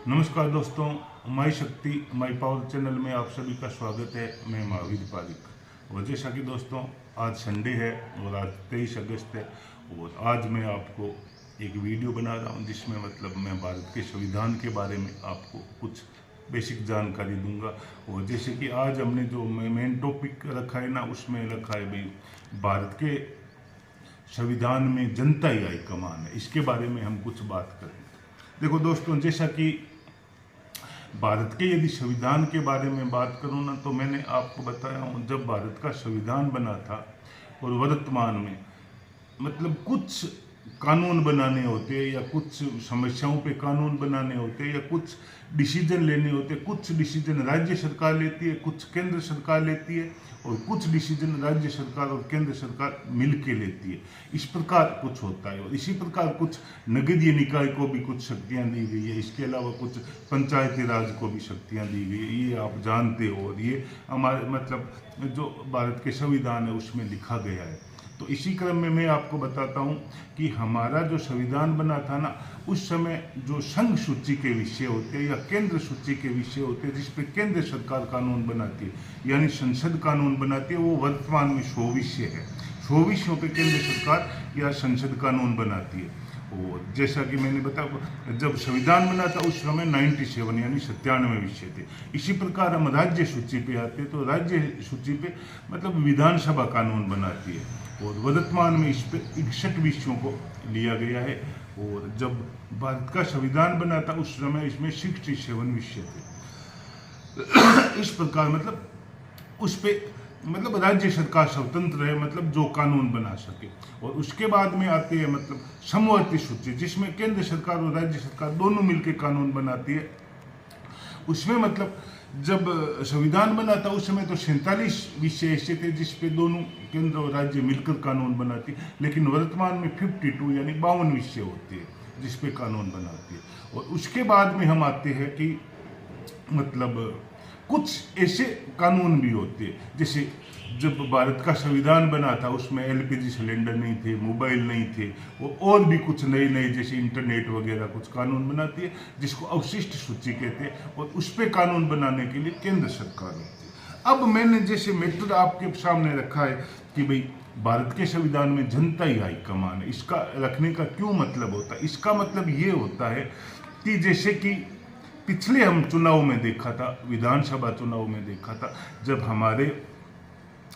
नमस्कार दोस्तों, माई शक्ति माई पावर चैनल में आप सभी का स्वागत है। मैं महावीर पारिक। और जैसा कि दोस्तों आज संडे है और आज 23 अगस्त है और आज मैं आपको एक वीडियो बना रहा हूं जिसमें मैं भारत के संविधान के बारे में आपको कुछ बेसिक जानकारी दूंगा। और जैसे कि आज हमने जो मेन टॉपिक रखा है ना, उसमें रखा है भाई भारत के संविधान में जनता ही हाईकमान है। इसके बारे में हम कुछ बात करें। देखो दोस्तों, जैसा कि भारत के यदि संविधान के बारे में बात करूं ना, तो मैंने आपको बताया हूं जब भारत का संविधान बना था और वर्तमान में कुछ कानून बनाने होते हैं या कुछ समस्याओं पे कानून बनाने होते हैं या कुछ डिसीजन लेने होते हैं। कुछ डिसीजन राज्य सरकार लेती है, कुछ केंद्र सरकार लेती है और कुछ डिसीजन राज्य सरकार और केंद्र सरकार मिलके लेती है। इस प्रकार कुछ होता है। और इसी प्रकार कुछ नगरीय निकाय को भी कुछ शक्तियां दी गई है। इसके अलावा कुछ पंचायती राज को भी शक्तियां दी गई है, ये आप जानते हो। और ये हमारे जो भारत के संविधान है उसमें लिखा गया है। तो इसी क्रम में मैं आपको बताता हूं कि हमारा जो संविधान बना था ना, उस समय जो संघ सूची के विषय होते हैं या केंद्र सूची के विषय होते हैं जिस पे केंद्र सरकार कानून बनाती है यानी संसद कानून बनाती है, वो वर्तमान में 100 विषय है। 100 विषयों पे केंद्र सरकार या संसद कानून बनाती है। और जैसा कि मैंने बताया, जब संविधान बना था उस समय 97 यानी 97 विषय थे। इसी प्रकार हम राज्य सूची पे आते हैं तो राज्य सूची पे विधानसभा कानून बनाती है और वर्तमान में इस पे 61 विषयों को लिया गया है। और जब भारत का संविधान बना था उस समय इसमें 67 विषय थे। इस प्रकार उस पे राज्य सरकार स्वतंत्र है, जो कानून बना सके। और उसके बाद में आते हैं समवर्ती सूची, जिसमें केंद्र सरकार और राज्य सरकार दोनों मिलकर कानून बनाती है। उसमें जब संविधान बना था उस समय तो 47 विषय ऐसे थे जिस पे दोनों केंद्र और राज्य मिलकर कानून बनाती है। लेकिन वर्तमान में 52 यानी 52 विषय होते हैं जिस पे कानून बनाती है। और उसके बाद में हम आते हैं कि कुछ ऐसे कानून भी होते हैं, जैसे जब भारत का संविधान बना था उसमें एलपीजी सिलेंडर नहीं थे, मोबाइल नहीं थे, और भी कुछ नए नए जैसे इंटरनेट वगैरह कुछ कानून बनाती है जिसको अवशिष्ट सूची कहते हैं। और उस पर कानून बनाने के लिए केंद्र सरकार होती है। अब मैंने जैसे मैटर आपके सामने रखा है कि भाई भारत के संविधान में जनता ही हाईकमान है, इसका रखने का क्यों मतलब होता है? इसका मतलब ये होता है कि जैसे कि पिछले हम चुनाव में देखा था, विधानसभा चुनाव में देखा था, जब हमारे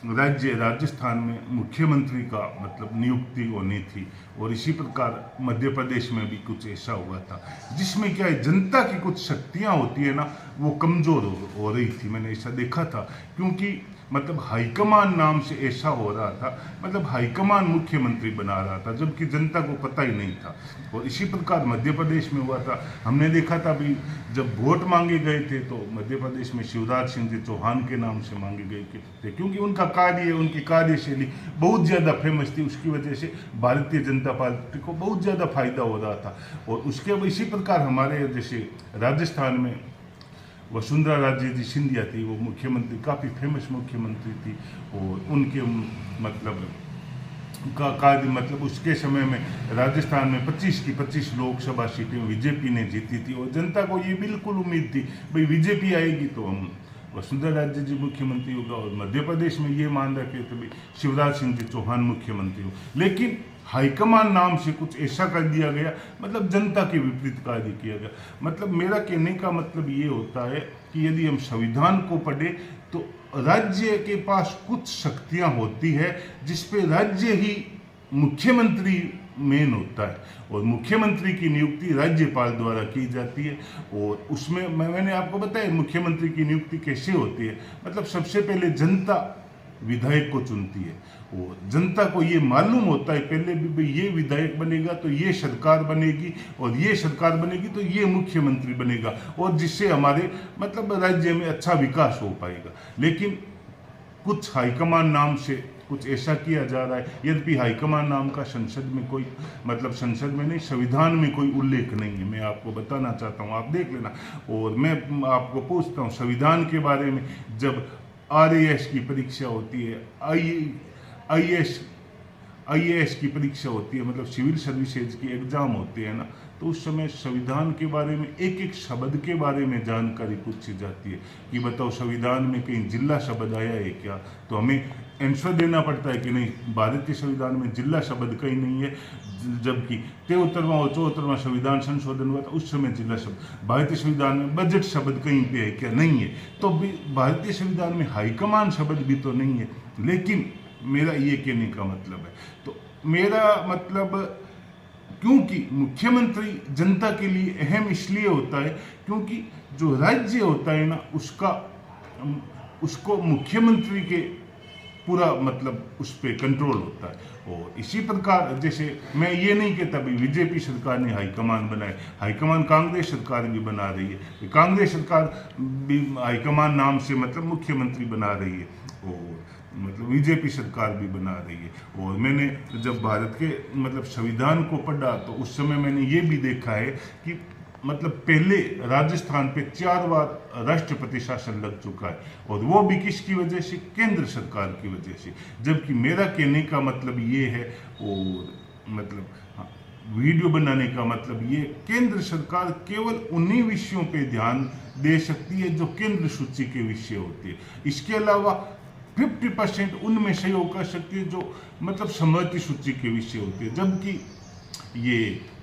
राजस्थान में मुख्यमंत्री का नियुक्ति होनी थी। और इसी प्रकार मध्य प्रदेश में भी कुछ ऐसा हुआ था जिसमें क्या है, जनता की कुछ शक्तियां होती है ना, वो कमजोर हो रही थी। मैंने ऐसा देखा था क्योंकि हाईकमान नाम से ऐसा हो रहा था, हाईकमान मुख्यमंत्री बना रहा था जबकि जनता को पता ही नहीं था। और इसी प्रकार मध्य प्रदेश में हुआ था। हमने देखा था भी जब वोट मांगे गए थे तो मध्य प्रदेश में शिवराज सिंह जी चौहान के नाम से मांगे गए थे क्योंकि उनका कार्य, उनकी कार्यशैली बहुत ज़्यादा फेमस थी। उसकी वजह से भारतीय जनता पार्टी को बहुत ज़्यादा फायदा हो रहा था। और उसके इसी प्रकार हमारे जैसे राजस्थान में वसुंधरा राजे जी सिंधिया थी, वो मुख्यमंत्री काफ़ी फेमस मुख्यमंत्री थी। और उनके कार्य उसके समय में राजस्थान में 25 की 25 लोकसभा सीटें बीजेपी ने जीती थी। और जनता को ये बिल्कुल उम्मीद थी भाई बीजेपी आएगी तो हम वसुंधरा राजे जी मुख्यमंत्री होगा। और मध्य प्रदेश में ये मान रखे थे भाई शिवराज सिंह जी चौहान मुख्यमंत्री हो। लेकिन हाईकमान नाम से कुछ ऐसा कर दिया गया, जनता के विपरीत कार्य किया गया। मेरा कहने का ये होता है कि यदि हम संविधान को पढ़े तो राज्य के पास कुछ शक्तियां होती है जिस पे राज्य ही मुख्यमंत्री मेन होता है और मुख्यमंत्री की नियुक्ति राज्यपाल द्वारा की जाती है। और उसमें मैंने आपको बताया मुख्यमंत्री की नियुक्ति कैसे होती है। सबसे पहले जनता विधायक को चुनती है और जनता को ये मालूम होता है पहले भी ये विधायक बनेगा तो ये सरकार बनेगी और ये सरकार बनेगी तो ये मुख्यमंत्री बनेगा और जिससे हमारे राज्य में अच्छा विकास हो पाएगा। लेकिन कुछ हाईकमान नाम से कुछ ऐसा किया जा रहा है। यद्यपि हाईकमान नाम का संसद में कोई संसद में नहीं, संविधान में कोई उल्लेख नहीं है। मैं आपको बताना चाहता हूँ, आप देख लेना। और मैं आपको पूछता हूँ संविधान के बारे में, जब RAS की परीक्षा होती है, IAS की परीक्षा होती है, मतलब सिविल सर्विसेज की एग्जाम होते हैं ना, तो उस समय संविधान के बारे में एक एक शब्द के बारे में जानकारी पूछी जाती है कि बताओ संविधान में कहीं जिला शब्द आया है क्या, तो हमें आंसर देना पड़ता है कि नहीं, भारतीय संविधान में जिला शब्द कहीं नहीं है, जबकि 73वां और 74वां संविधान संशोधन हुआ था उस समय जिला शब्द। भारतीय संविधान में बजट शब्द कहीं पे है क्या, नहीं है। तो भारतीय संविधान में हाईकमान शब्द भी तो नहीं है। लेकिन मेरा ये कहने का मतलब है, तो मेरा मतलब क्योंकि मुख्यमंत्री जनता के लिए अहम इसलिए होता है क्योंकि जो राज्य होता है ना, उसको मुख्यमंत्री के पूरा मतलब उस पर कंट्रोल होता है। और इसी प्रकार जैसे मैं ये नहीं कहता भाई बीजेपी सरकार ने हाईकमान बनाए, हाईकमान कांग्रेस सरकार भी बना रही है, कांग्रेस सरकार भी हाईकमान नाम से मतलब मुख्यमंत्री बना रही है, और मतलब बीजेपी सरकार भी बना रही है। और मैंने जब भारत के मतलब संविधान को पढ़ा तो उस समय मैंने ये भी देखा है कि मतलब पहले राजस्थान पे 4 बार राष्ट्रपति शासन लग चुका है, और वो भी किसकी वजह से, केंद्र सरकार की वजह से। जबकि मेरा कहने का मतलब ये है, और मतलब वीडियो बनाने का मतलब ये, केंद्र सरकार केवल उन्हीं विषयों पे ध्यान दे सकती है जो केंद्र सूची के विषय होती है। इसके अलावा 50% उनमें सहयोग कर सकती है जो मतलब समवर्ती सूची के विषय होते हैं, जबकि ये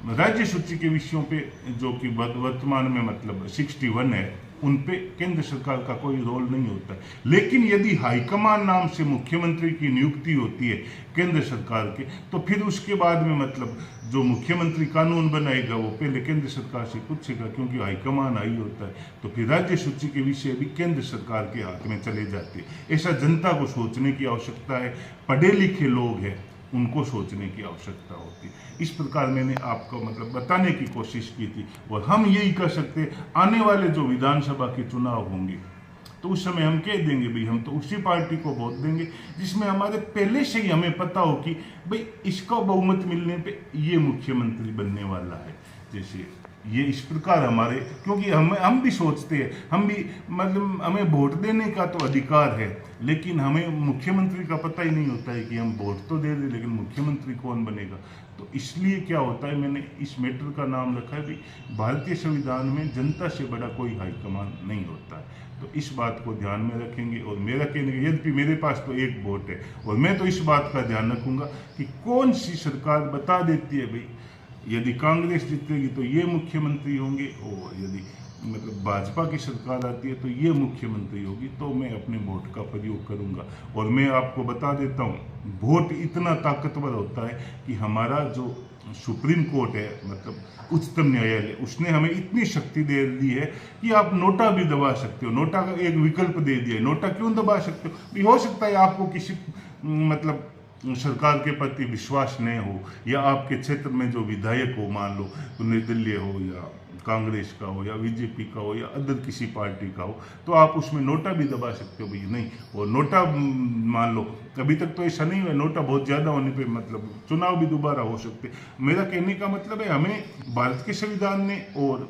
राज्य सूची के विषयों पे जो कि वर्तमान में मतलब 61 है, उन पे केंद्र सरकार का कोई रोल नहीं होता है। लेकिन यदि हाईकमान नाम से मुख्यमंत्री की नियुक्ति होती है केंद्र सरकार के, तो फिर उसके बाद में मतलब जो मुख्यमंत्री कानून बनाएगा वो पहले केंद्र सरकार से पूछेगा, क्योंकि हाईकमान आई होता है। तो फिर राज्य सूची के विषय भी केंद्र सरकार के हाथ में चले जाते हैं। ऐसा जनता को सोचने की आवश्यकता है, पढ़े लिखे लोग हैं उनको सोचने की आवश्यकता होती है। इस प्रकार मैंने आपको मतलब बताने की कोशिश की थी। और हम यही कर सकते हैं, आने वाले जो विधानसभा के चुनाव होंगे तो उस समय हम कह देंगे भाई हम तो उसी पार्टी को वोट देंगे जिसमें हमारे पहले से ही हमें पता हो कि भाई इसका बहुमत मिलने पे ये मुख्यमंत्री बनने वाला है। जैसे ये इस प्रकार हमारे, क्योंकि हम भी सोचते हैं, हम भी मतलब हमें वोट देने का तो अधिकार है, लेकिन हमें मुख्यमंत्री का पता ही नहीं होता है कि हम वोट तो दे दें लेकिन मुख्यमंत्री कौन बनेगा। तो इसलिए क्या होता है, मैंने इस मैटर का नाम रखा है भी भारतीय संविधान में जनता से बड़ा कोई हाईकमान नहीं होता है। तो इस बात को ध्यान में रखेंगे। और मेरा कहने का, यद्यपि मेरे पास तो एक वोट है और मैं तो इस बात का ध्यान रखूंगा कि कौन सी सरकार बता देती है भाई यदि कांग्रेस जीतेगी तो ये मुख्यमंत्री होंगे, और यदि मतलब भाजपा की सरकार आती है तो ये मुख्यमंत्री होगी, तो मैं अपने वोट का प्रयोग करूंगा। और मैं आपको बता देता हूँ, वोट इतना ताकतवर होता है कि हमारा जो सुप्रीम कोर्ट है मतलब उच्चतम न्यायालय, उसने हमें इतनी शक्ति दे दी है कि आप नोटा भी दबा सकते हो। नोटा का एक विकल्प दे दिया है। नोटा क्यों दबा सकते हो? हो सकता है आपको किसी मतलब सरकार के प्रति विश्वास नहीं हो, या आपके क्षेत्र में जो विधायक हो, मान लो निर्दलीय हो या कांग्रेस का हो या बीजेपी का हो या अदर किसी पार्टी का हो, तो आप उसमें नोटा भी दबा सकते हो भाई नहीं। और नोटा मान लो अभी तक तो ऐसा नहीं हुआ, नोटा बहुत ज़्यादा होने पे मतलब चुनाव भी दोबारा हो सकते। मेरा कहने का मतलब है, हमें भारत के संविधान ने और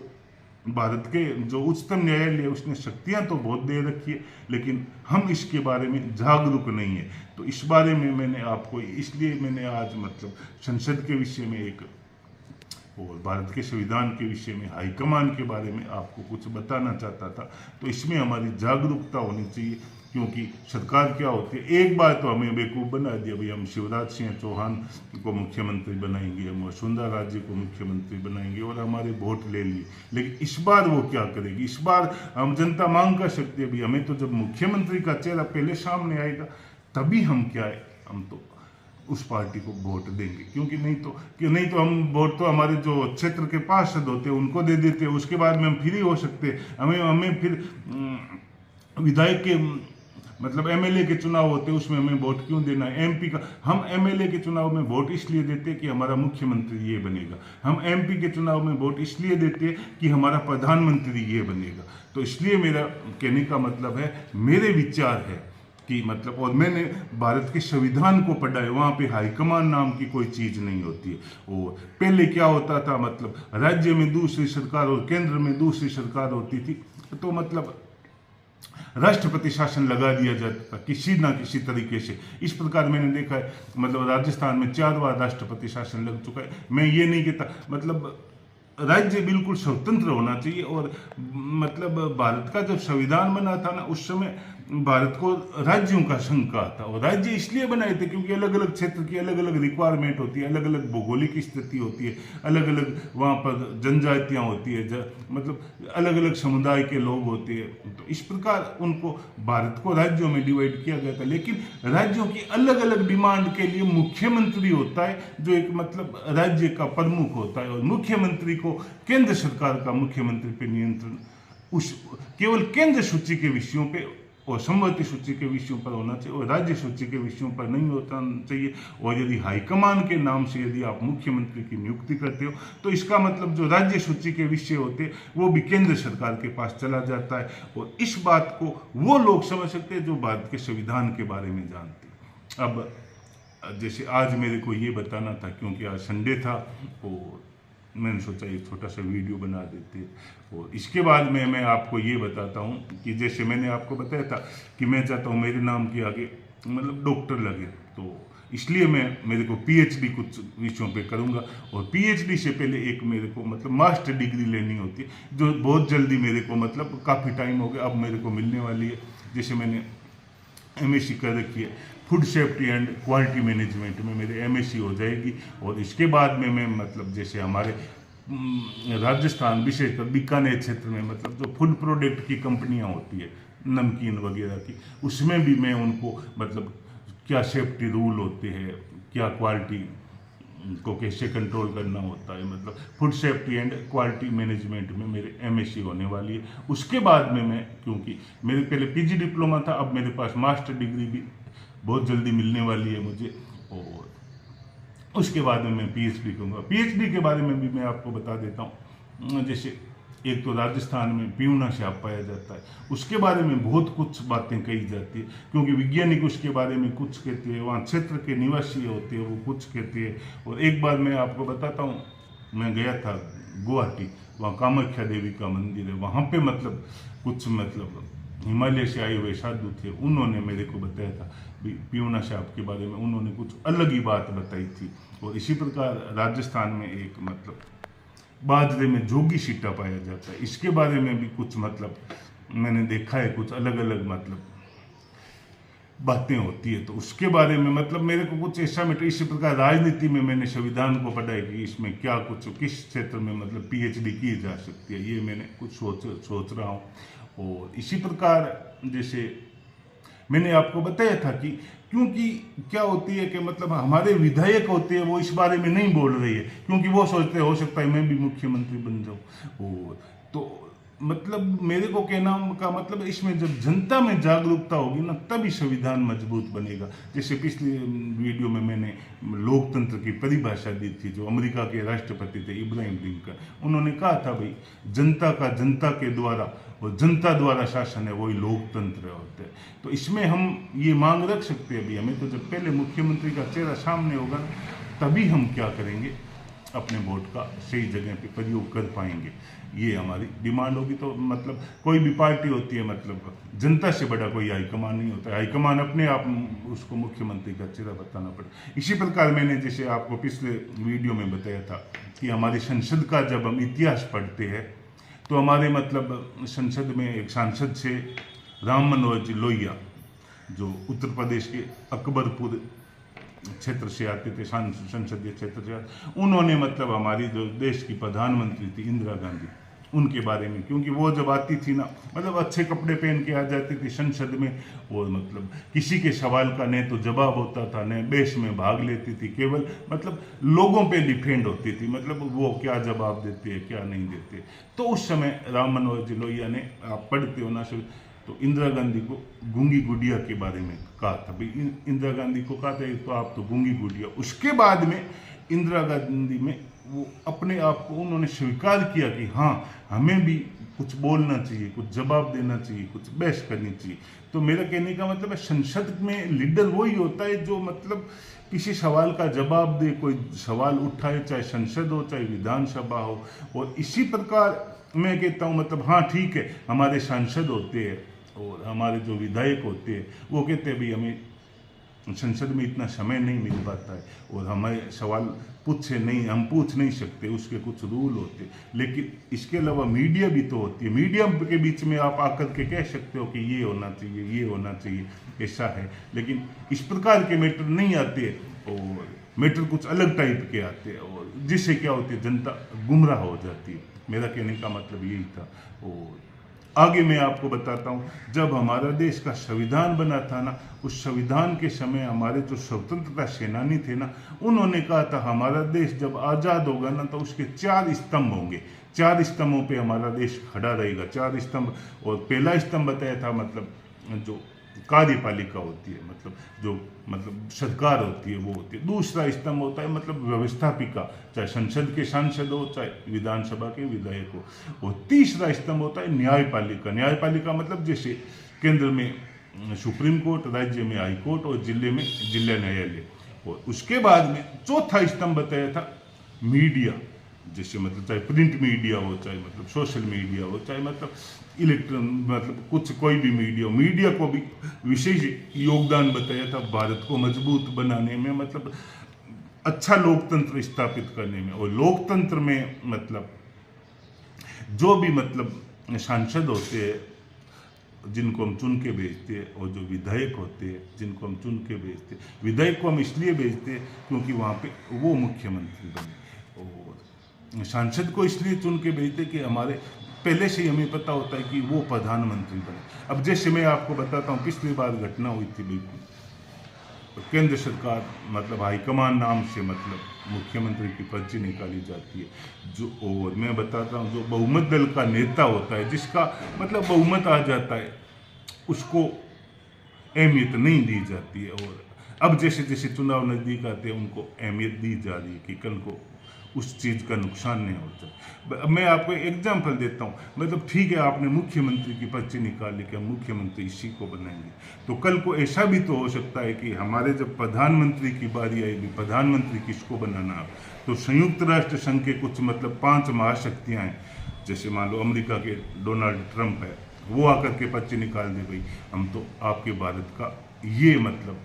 भारत के जो उच्चतम न्यायालय उसने शक्तियां तो बहुत दे रखी है, लेकिन हम इसके बारे में जागरूक नहीं है। तो इस बारे में मैंने आपको, इसलिए मैंने आज मतलब संसद के विषय में एक और भारत के संविधान के विषय में हाईकमान के बारे में आपको कुछ बताना चाहता था। तो इसमें हमारी जागरूकता होनी चाहिए, क्योंकि सरकार क्या होती है, एक बार तो हमें बेवकूफ़ बना दिया भाई हम शिवराज सिंह चौहान को मुख्यमंत्री बनाएंगे, हम वसुंधरा राजे को मुख्यमंत्री बनाएंगे और हमारे वोट ले लिए। लेकिन इस बार वो क्या करेगी? इस बार हम जनता मांग कर सकती है भाई हमें तो जब मुख्यमंत्री का चेहरा पहले सामने आएगा तभी हम क्या है, हम तो उस पार्टी को वोट देंगे। क्योंकि नहीं तो हम वोट तो हमारे जो क्षेत्र के पार्षद होते हैं उनको दे देते हैं, उसके बाद में हम फ्री हो सकते हैं। हमें फिर विधायक के मतलब एमएलए के चुनाव होते हैं उसमें हमें वोट क्यों देना है? एमपी का हम एमएलए के चुनाव में वोट इसलिए देते हैं कि हमारा मुख्यमंत्री ये बनेगा। हम एमपी के चुनाव में वोट इसलिए देते हैं कि हमारा प्रधानमंत्री ये बनेगा। तो इसलिए मेरा कहने का मतलब है, मेरे विचार है कि मतलब, और मैंने भारत के संविधान को पढ़ा है, वहाँ पे हाईकमान नाम की कोई चीज़ नहीं होती है। और पहले क्या होता था, मतलब राज्य में दूसरी सरकार और केंद्र में दूसरी सरकार होती थी। तो मतलब राष्ट्रपति शासन लगा दिया जाता था किसी ना किसी तरीके से। इस प्रकार मैंने देखा है, मतलब राजस्थान में 4 बार राष्ट्रपति शासन लग चुका है। मैं ये नहीं कहता, मतलब राज्य बिल्कुल स्वतंत्र होना चाहिए। और मतलब भारत का जब संविधान बना था ना, उस समय भारत को राज्यों का संघ कहा था। और राज्य इसलिए बनाए थे क्योंकि अलग अलग क्षेत्र की अलग अलग रिक्वायरमेंट होती है, अलग अलग भौगोलिक स्थिति होती है, अलग अलग वहाँ पर जनजातियाँ होती है, मतलब अलग अलग समुदाय के लोग होते हैं। तो इस प्रकार उनको, भारत को राज्यों में डिवाइड किया गया था। लेकिन राज्यों की अलग अलग डिमांड के लिए मुख्यमंत्री होता है, जो एक मतलब राज्य का प्रमुख होता है। और मुख्यमंत्री को केंद्र सरकार का मुख्यमंत्री पे नियंत्रण उस केवल केंद्र सूची के विषयों पे और संवर्ती सूची के विषयों पर होना चाहिए, और राज्य सूची के विषयों पर नहीं होना चाहिए। और यदि हाईकमान के नाम से यदि आप मुख्यमंत्री की नियुक्ति करते हो, तो इसका मतलब जो राज्य सूची के विषय होते हैं वो भी केंद्र सरकार के पास चला जाता है। और इस बात को वो लोग समझ सकते हैं जो भारत के संविधान के बारे में जानते हैं। अब जैसे आज मेरे को ये बताना था, क्योंकि आज संडे था, और मैंने सोचा एक छोटा सा वीडियो बना देते। और इसके बाद में मैं आपको ये बताता हूँ कि जैसे मैंने आपको बताया था कि मैं चाहता हूँ मेरे नाम के आगे मतलब डॉक्टर लगे, तो इसलिए मेरे को पीएचडी कुछ विषयों पे करूँगा। और पीएचडी से पहले एक मेरे को मतलब मास्टर डिग्री लेनी होती है, जो बहुत जल्दी मेरे को, मतलब काफ़ी टाइम हो गया, अब मेरे को मिलने वाली है। जैसे मैंने एमएससी कर रखी है, food safety and quality management में मेरे एमएससी हो जाएगी। और इसके बाद में मैं मतलब जैसे हमारे राजस्थान विशेषकर बीकानेर क्षेत्र में मतलब जो फूड प्रोडक्ट की कंपनियां होती है, नमकीन वगैरह की, उसमें भी मैं उनको मतलब क्या सेफ्टी रूल होते हैं, क्या क्वालिटी को कैसे कंट्रोल करना होता है, मतलब food safety and quality management में मेरे एमएससी होने वाली है। उसके बाद में मैं, क्योंकि मेरे पहले पीजी डिप्लोमा था, अब मेरे पास मास्टर डिग्री भी बहुत जल्दी मिलने वाली है मुझे। और उसके बाद में मैं पीएचडी करूँगा। पीएचडी के बारे में भी मैं आपको बता देता हूँ। जैसे एक तो राजस्थान में पीऊना साहब पाया जाता है, उसके बारे में बहुत कुछ बातें कही जाती है, क्योंकि वैज्ञानिक उसके बारे में कुछ कहते हैं, वहाँ क्षेत्र के निवासी होते हैं वो कुछ कहते हैं। और एक बार मैं आपको बताता हूँ, मैं गया था गुवाहाटी, वहाँ कामाख्या देवी का मंदिर है, वहाँ पे मतलब कुछ मतलब हिमालय से आए हुए साधु थे, उन्होंने मेरे को बताया था पीऊना साहब के बारे में, उन्होंने कुछ अलग ही बात बताई थी। और इसी प्रकार राजस्थान में एक मतलब बाजरे में जोगी सीटा पाया जाता है, इसके बारे में भी कुछ मतलब मैंने देखा है, कुछ अलग अलग मतलब बातें होती है। तो उसके बारे में मतलब मेरे को कुछ ऐसा इसी प्रकार राजनीति में मैंने संविधान को पढ़ा है कि इसमें क्या कुछ किस क्षेत्र में मतलब पीएचडी की जा सकती है, ये मैंने कुछ सोच रहा हूँ। और इसी प्रकार जैसे मैंने आपको बताया था कि क्योंकि क्या होती है कि मतलब हमारे विधायक होते हैं वो इस बारे में नहीं बोल रही है, क्योंकि वो सोचते हो सकता है मैं भी मुख्यमंत्री बन जाऊं। और तो मतलब मेरे को कहना का मतलब इसमें जब जनता में जागरूकता होगी ना, तभी संविधान मजबूत बनेगा। जैसे पिछले वीडियो में मैंने लोकतंत्र की परिभाषा दी थी, जो अमेरिका के राष्ट्रपति थे इब्राहिम लिंकन, उन्होंने कहा था भाई जनता का जनता के द्वारा और जनता द्वारा शासन है, वही लोकतंत्र होता है। तो इसमें हम ये मांग रख सकते हैं अभी हमें, तो जब पहले मुख्यमंत्री का चेहरा सामने होगा तभी हम क्या करेंगे, अपने वोट का सही जगह पे प्रयोग कर पाएंगे, ये हमारी डिमांड होगी। तो मतलब कोई भी पार्टी होती है, मतलब जनता से बड़ा कोई हाईकमान नहीं होता है, हाईकमान अपने आप उसको मुख्यमंत्री का चेहरा बताना पड़े। इसी प्रकार मैंने जैसे आपको पिछले वीडियो में बताया था कि हमारी संसद का जब हम इतिहास पढ़ते हैं तो हमारे मतलब संसद में एक सांसद से राम मनोहर लोहिया, जो उत्तर प्रदेश के अकबरपुर क्षेत्र से आते थे, संसदीय क्षेत्र से आते, उन्होंने मतलब हमारी जो देश की प्रधानमंत्री थी इंदिरा गांधी, उनके बारे में, क्योंकि वो जब आती थी ना मतलब अच्छे कपड़े पहन के आ जाती थी संसद में, और मतलब किसी के सवाल का न तो जवाब होता था न बहस में भाग लेती थी, केवल मतलब लोगों पे डिपेंड होती थी, मतलब वो क्या जवाब देते हैं क्या नहीं देते। तो उस समय राम मनोहर लोहिया ने, आप पढ़ते हो ना तो इंदिरा गांधी को गूंगी गुड़िया के बारे में कहा था, भाई इंदिरा गांधी को कहा था तो आप तो गूंगी गुड़िया। उसके बाद में इंदिरा गांधी में वो अपने आप को उन्होंने स्वीकार किया कि हाँ हमें भी कुछ बोलना चाहिए, कुछ जवाब देना चाहिए, कुछ बहस करनी चाहिए। तो मेरा कहने का मतलब है संसद में लीडर वही होता है जो मतलब किसी सवाल का जवाब दे, कोई सवाल उठाए, चाहे संसद हो चाहे विधानसभा हो। और इसी प्रकार मैं कहता हूँ मतलब हाँ ठीक है हमारे सांसद होते हैं, और हमारे जो विधायक होते हैं वो कहते हैं भाई हमें संसद में इतना समय नहीं मिल पाता है और हमें सवाल पूछे नहीं, हम पूछ नहीं सकते, उसके कुछ रूल होते हैं। लेकिन इसके अलावा मीडिया भी तो होती है, मीडिया के बीच में आप आकर के कह सकते हो कि ये होना चाहिए, ये होना चाहिए, ऐसा है। लेकिन इस प्रकार के मैटर नहीं आते और मैटर कुछ अलग टाइप के आते हैं और जिससे क्या होती है, जनता गुमराह हो जाती है। मेरा कहने का मतलब यही था। और आगे मैं आपको बताता हूँ, जब हमारा देश का संविधान बना था ना, उस संविधान के समय हमारे जो स्वतंत्रता सेनानी थे ना, उन्होंने कहा था हमारा देश जब आज़ाद होगा ना तो उसके 4 स्तंभ होंगे, 4 स्तंभों पे हमारा देश खड़ा रहेगा, 4 स्तंभ। और पहला स्तंभ बताया था मतलब जो कार्यपालिका होती है, मतलब सरकार होती है वो होती है। दूसरा स्तंभ होता है मतलब व्यवस्थापिका, चाहे संसद के सांसद हो चाहे विधानसभा के विधायक हो। और तीसरा स्तंभ होता है न्यायपालिका। न्यायपालिका मतलब जैसे केंद्र में सुप्रीम कोर्ट, राज्य में हाई कोर्ट और जिले में जिला न्यायालय। और उसके बाद में चौथा स्तंभ बताया था मीडिया, जैसे मतलब चाहे प्रिंट मीडिया हो, चाहे मतलब सोशल मीडिया हो, चाहे मतलब इलेक्ट्रॉनिक मतलब कुछ कोई भी मीडिया हो। मीडिया को भी विशेष योगदान बताया था भारत को मजबूत बनाने में, मतलब अच्छा लोकतंत्र स्थापित करने में। और लोकतंत्र में मतलब जो भी मतलब सांसद होते हैं जिनको हम चुन के भेजते हैं, और जो विधायक होते हैं जिनको हम चुन के भेजते हैं, विधायक को हम इसलिए भेजते हैं क्योंकि वहाँ पे वो मुख्यमंत्री बने, और सांसद को इसलिए चुन के भेजते कि हमारे पहले से ही हमें पता होता है कि वो प्रधानमंत्री बने। अब जैसे मैं आपको बताता हूँ, पिछली बार घटना हुई थी बिल्कुल, केंद्र सरकार मतलब हाईकमान नाम से मतलब मुख्यमंत्री की पर्ची निकाली जाती है, जो और मैं बताता हूँ जो बहुमत दल का नेता होता है, जिसका मतलब बहुमत आ जाता है, उसको अहमियत नहीं दी जाती है। और अब जैसे जैसे चुनाव नज़दीक आते हैं उनको अहमियत दी जा रही है कि कल को उस चीज़ का नुकसान नहीं होता। मैं आपको एग्जाम्पल देता हूँ, मतलब ठीक है आपने मुख्यमंत्री की पर्ची निकाली कि हम मुख्यमंत्री इसी को बनाएंगे, तो कल को ऐसा भी तो हो सकता है कि हमारे जब प्रधानमंत्री की बारी आएगी, प्रधानमंत्री किसको बनाना, तो संयुक्त राष्ट्र संघ के कुछ मतलब 5 महाशक्तियाँ हैं, जैसे मान लो अमेरिका के डोनाल्ड ट्रंप है, वो आकर के पर्ची निकाल दे भाई हम तो आपके भारत का ये मतलब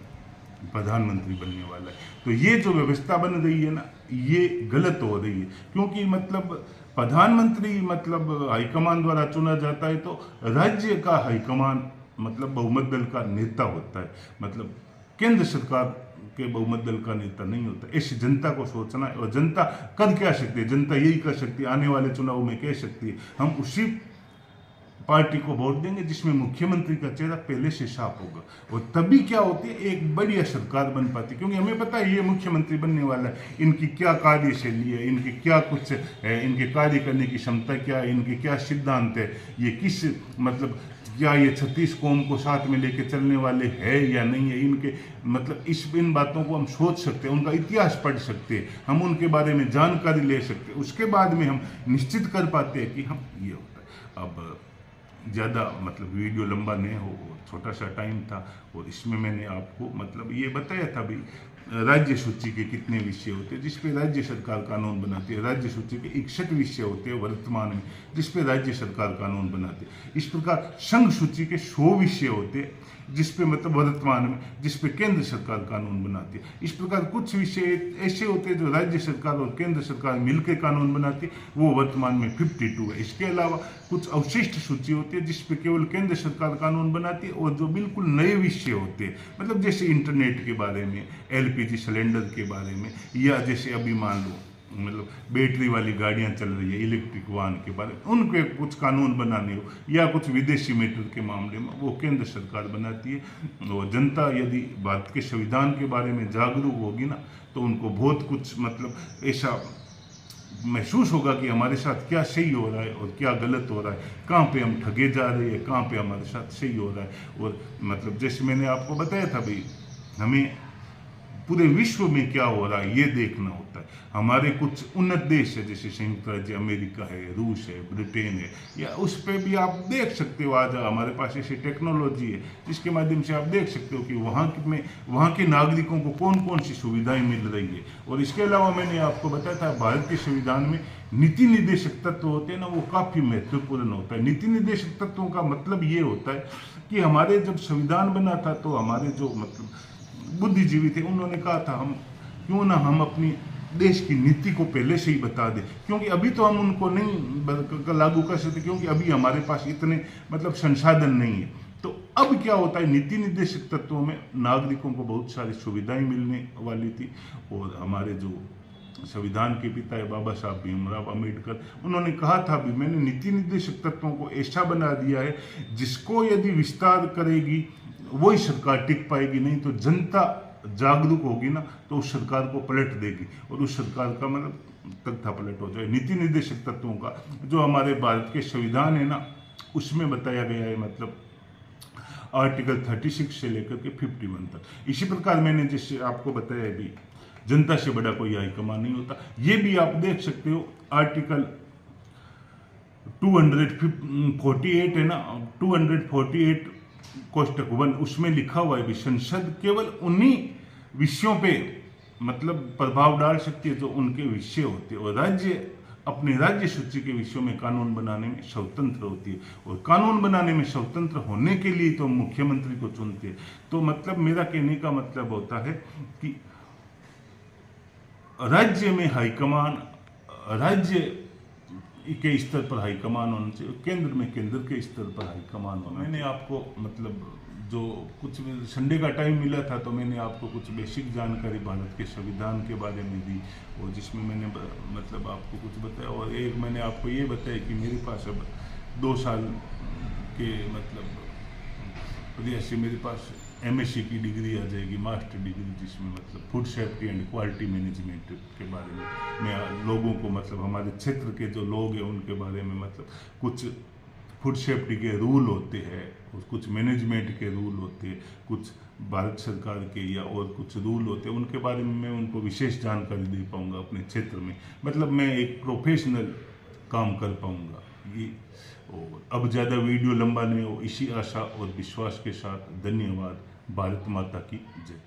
प्रधानमंत्री बनने वाला है। तो ये जो व्यवस्था बन रही है ना, ये गलत हो रही है, क्योंकि मतलब प्रधानमंत्री मतलब हाईकमान द्वारा चुना जाता है, तो राज्य का हाईकमान मतलब बहुमत दल का नेता होता है, मतलब केंद्र सरकार के बहुमत दल का नेता नहीं होता। ऐसी जनता को सोचना है। और जनता कर क्या सकती है, जनता यही कर सकती है, आने वाले चुनाव में कह सकती है हम उसी पार्टी को वोट देंगे जिसमें मुख्यमंत्री का चेहरा पहले से साफ होगा। और तभी क्या होती है, एक बढ़िया सरकार बन पाती है, क्योंकि हमें पता है ये मुख्यमंत्री बनने वाला है, इनकी क्या कार्यशैली है, इनकी क्या कुछ है, इनके कार्य करने की क्षमता क्या है, इनके क्या सिद्धांत है, ये किस मतलब क्या ये 36 कौम को साथ में लेके चलने वाले है या नहीं है, इनके मतलब इन बातों को हम सोच सकते हैं, उनका इतिहास पढ़ सकते हैं, हम उनके बारे में जानकारी ले सकते हैं, उसके बाद में हम निश्चित कर पाते हैं कि हम ये होता है। अब ज़्यादा मतलब वीडियो लंबा नहीं हो, छोटा सा टाइम था, और इसमें मैंने आपको मतलब ये बताया था भी राज्य सूची के कितने विषय होते हैं जिस पे राज्य सरकार कानून बनाती है। राज्य सूची के 61 विषय होते हैं वर्तमान में जिस पे राज्य सरकार कानून बनाती है। इस प्रकार संघ सूची के 100 विषय होते हैं जिस पे मतलब वर्तमान में जिस पे केंद्र सरकार कानून बनाती है। इस प्रकार कुछ विषय ऐसे होते हैं जो राज्य सरकार और केंद्र सरकार मिलकर कानून बनाती है, वो वर्तमान में 52 है। इसके अलावा कुछ अवशिष्ट सूची होती है जिस पे केवल केंद्र सरकार कानून बनाती है, और जो बिल्कुल नए विषय होते हैं मतलब जैसे इंटरनेट के बारे में, LPG सिलेंडर के बारे में, या जैसे अभी मान लो मतलब बैटरी वाली गाड़ियां चल रही है, इलेक्ट्रिक वाहन के बारे में उनके कुछ कानून बनाने हो, या कुछ विदेशी मैटर के मामले में वो केंद्र सरकार बनाती है। और जनता यदि भारत के संविधान के बारे में जागरूक होगी ना, तो उनको बहुत कुछ मतलब ऐसा महसूस होगा कि हमारे साथ क्या सही हो रहा है और क्या गलत हो रहा है, कहाँ पे हम ठगे जा रहे हैं, कहाँ पे हमारे साथ सही हो रहा है। और मतलब जैसे मैंने आपको बताया था भाई, हमें पूरे विश्व में क्या हो रहा है ये देखना होता है। हमारे कुछ उन्नत देश है जैसे संयुक्त राज्य अमेरिका है, रूस है, ब्रिटेन है, या उस पर भी आप देख सकते हो आज हमारे पास ऐसी टेक्नोलॉजी है जिसके माध्यम से आप देख सकते हो कि वहाँ के नागरिकों को कौन कौन सी सुविधाएं मिल रही है। और इसके अलावा मैंने आपको बताया था भारत के संविधान में नीति निदेशक तत्व होते हैं ना, वो काफी महत्वपूर्ण होता है। नीति निदेशक तत्वों का मतलब ये होता है कि हमारे जब संविधान बना था तो हमारे जो मतलब बुद्धिजीवी थे उन्होंने कहा था हम क्यों ना हम अपनी देश की नीति को पहले से ही बता दें, क्योंकि अभी तो हम उनको नहीं लागू कर सकते, क्योंकि अभी हमारे पास इतने मतलब संसाधन नहीं है। तो अब क्या होता है, नीति निर्देशक तत्वों में नागरिकों को बहुत सारी सुविधाएं मिलने वाली थी। और हमारे जो संविधान के पिता है बाबा साहब भीमराव अम्बेडकर, उन्होंने कहा था भी मैंने नीति निर्देशक तत्वों को ऐसा बना दिया है जिसको यदि विस्तार करेगी वही सरकार टिक पाएगी, नहीं तो जनता जागरूक होगी ना तो उस सरकार को पलट देगी और उस सरकार का मतलब तख्ता पलट हो जाए। नीति निर्देशक तत्वों का जो हमारे भारत के संविधान है ना उसमें बताया गया है, मतलब आर्टिकल 36 से लेकर के 51 तक। इसी प्रकार मैंने जैसे आपको बताया भी जनता से बड़ा कोई हाईकमान नहीं होता, ये भी आप देख सकते हो आर्टिकल 248 है ना, 248 कोष्टक 1 उसमें लिखा हुआ है भी संसद केवल उन्हीं विषयों पे मतलब प्रभाव डाल सकती है जो उनके विषय होते हैं, और राज्य अपने राज्य सूची के विषयों में कानून बनाने में स्वतंत्र होती है। और कानून बनाने में स्वतंत्र होने के लिए तो मुख्यमंत्री को चुनते हैं। तो मतलब मेरा कहने का मतलब होता है कि राज्य में हाईकमान राज्य के स्तर पर हाईकमान होना चाहिए, केंद्र में केंद्र के स्तर पर हाईकमान होना। मैंने आपको मतलब जो कुछ संडे का टाइम मिला था तो मैंने आपको कुछ बेसिक जानकारी भारत के संविधान के बारे में दी, और जिसमें मैंने मतलब आपको कुछ बताया। और एक मैंने आपको ये बताया कि मेरे पास अब 2 साल के मतलब प्रयास मेरे पास MSc की डिग्री आ जाएगी, मास्टर डिग्री, जिसमें मतलब food safety and quality management के बारे में मैं लोगों को मतलब हमारे क्षेत्र के जो लोग हैं उनके बारे में मतलब कुछ फूड सेफ्टी के रूल होते हैं, कुछ मैनेजमेंट के रूल होते हैं, कुछ भारत सरकार के या और कुछ रूल होते हैं, उनके बारे में मैं उनको विशेष जानकारी दे पाऊंगा अपने क्षेत्र में, मतलब मैं एक प्रोफेशनल काम कर पाऊंगा ये। और अब ज़्यादा वीडियो लंबा नहीं हो, इसी आशा और विश्वास के साथ धन्यवाद। भारत माता की जय।